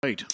8.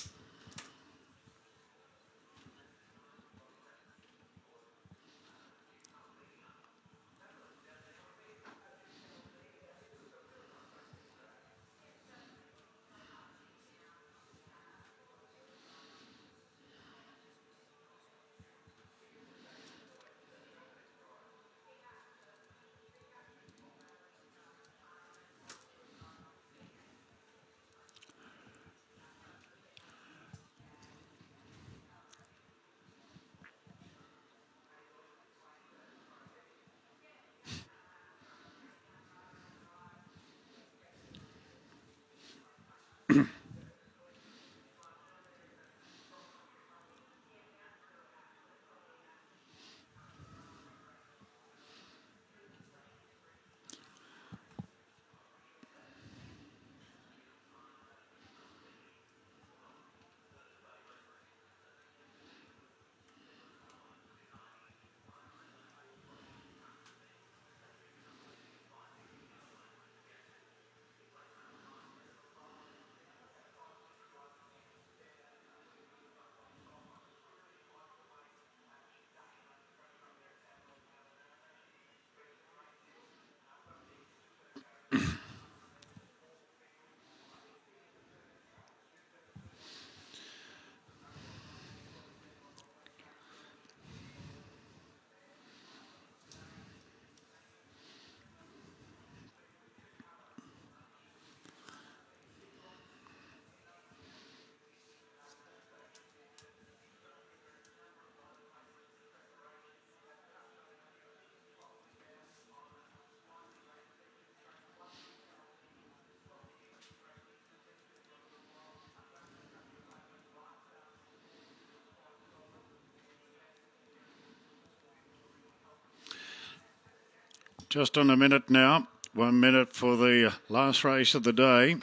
Just on a minute now. 1 minute for the last race of the day.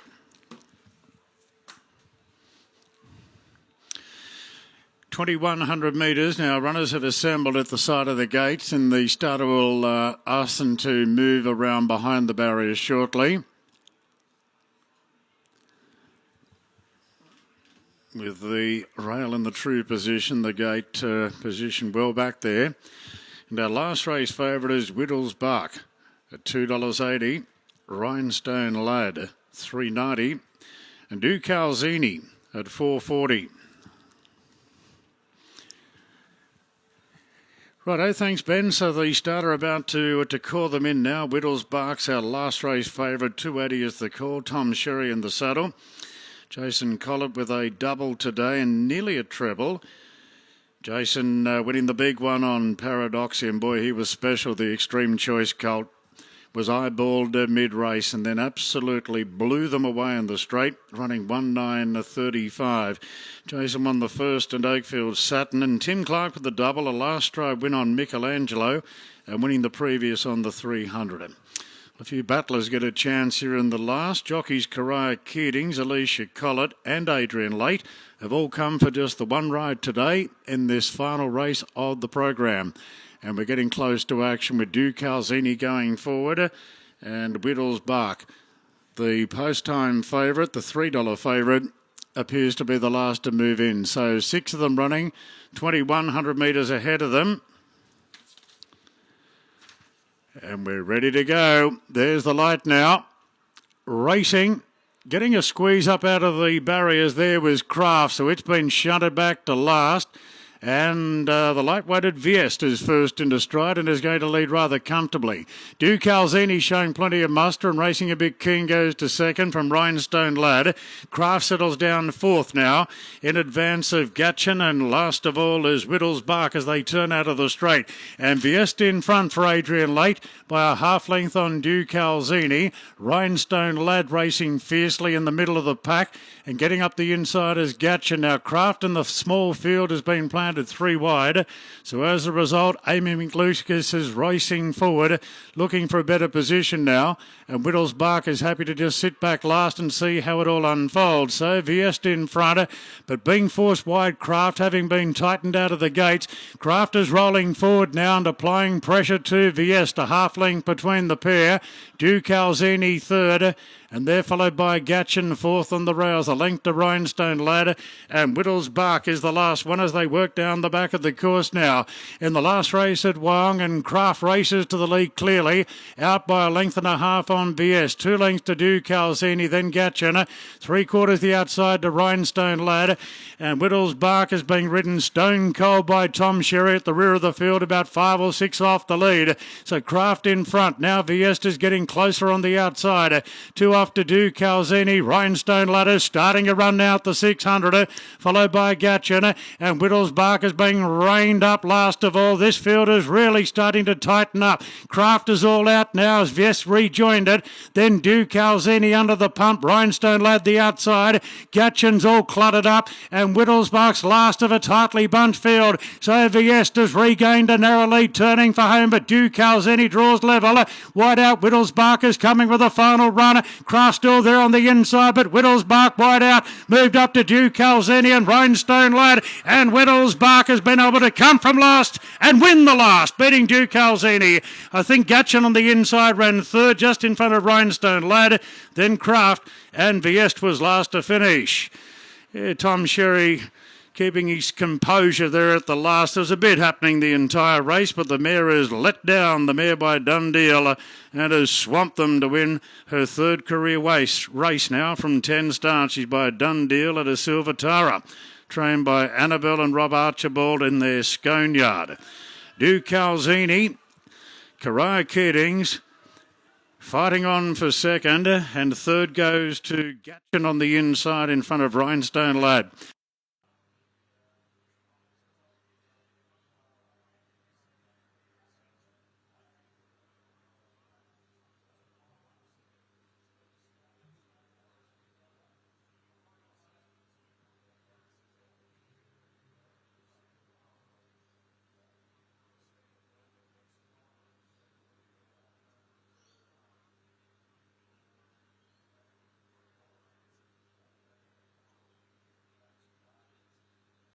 .2100 metres. Now runners have assembled at the side of the gates and the starter will ask them to move around behind the barriers shortly. With the rail in the true position, the gate positioned well back there. And our last race favourite is Whittles Bark at $2.80. Rhinestone Lad, $3.90. And Du Calzini at $4.40. Righto, thanks Ben. So the starter about to call them in now. Whittles Bark's our last race favourite. $2.80 is the call. Tom Sherry in the saddle. Jason Collett with a double today and nearly a treble. Jason winning the big one on Paradoxian. Boy, he was special. The Extreme Choice colt was eyeballed mid-race and then absolutely blew them away in the straight, running 1.935. Jason won the first and Oakfield Saturn, and Tim Clark with the double, a last stride win on Michelangelo, and winning the previous on the 300. A few battlers get a chance here in the last. Jockeys Kariah Keatings, Alicia Collett and Adrian Late have all come for just the one ride today in this final race of the program. And we're getting close to action with Du Calzini going forward and Whittles Bark. The post-time favourite, the $3 favourite, appears to be the last to move in. So 6 of them running, 2,100 metres ahead of them. And we're ready to go. There's the light now. Racing. Getting a squeeze up out of the barriers there was Kraft, so it's been shunted back to last. And the light-weighted Viest is first into stride and is going to lead rather comfortably. Du Calzini showing plenty of muster and Racing a Bit Keen goes to second from Rhinestone Lad. Kraft settles down fourth now in advance of Gatchin, and last of all is Whittles Bark as they turn out of the straight. And Viest in front for Adrian Late by a half length on Du Calzini. Rhinestone Lad racing fiercely in the middle of the pack and getting up the inside is Gatchin. Now Kraft in the small field has been planted 3 wide. So as a result, Amy McLucas is racing forward, looking for a better position now. And Whittles Bark is happy to just sit back last and see how it all unfolds. So Viest in front, but being forced wide, Kraft having been tightened out of the gates. Kraft is rolling forward now and applying pressure to Viest, a half length between the pair. Du Calzini third And they're followed by Gatchin, fourth on the rails, a length to Rhinestone Lad, and Whittles Bark is the last one as they work down the back of the course now. In the last race at Wyong, and Craft races to the lead clearly, out by a length and a half on BS. 2 lengths to Do Calzini, then Gatchin, 3/4 the outside to Rhinestone Lad, and Whittles Bark is being ridden stone cold by Tom Sherry at the rear of the field, about 5 or 6 off the lead. So Craft in front. Now Viesta's getting closer on the outside. 2 off to Do Calzini. Rhinestone Ladder starting to run now at the 600, followed by Gatchin, and Whittles Bark is being reined up last of all. This field is really starting to tighten up. Craft is all out now as Viest rejoined it. Then Do Calzini under the pump. Rhinestone Lad the outside. Gatchin's all cluttered up, and Whittles Bark's last of a tightly bunched field. So Viest has regained a narrow lead, turning for home, but Do Calzini draws level. Wide out, Whittles Bark is coming with a final run. Craft still there on the inside, but Whittles Bark wide out, moved up to Do Calzini and Rhinestone Lad, and Whittles Bark has been able to come from last and win the last, beating Do Calzini. I think Gatchin on the inside ran third, just in front of Rhinestone Lad, then Craft, and Viest was last to finish. Tom Sherry keeping his composure there at the last. There's a bit happening the entire race, but the mare is let down, the mare by Dundee, and has swamped them to win her third career race now from 10 starts. She's by Dundee at a Silver Tara, trained by Annabelle and Rob Archibald in their Scone Yard. Do Calzini, Kariah Keatings, fighting on for second, and third goes to Gatchin on the inside in front of Rhinestone Lad.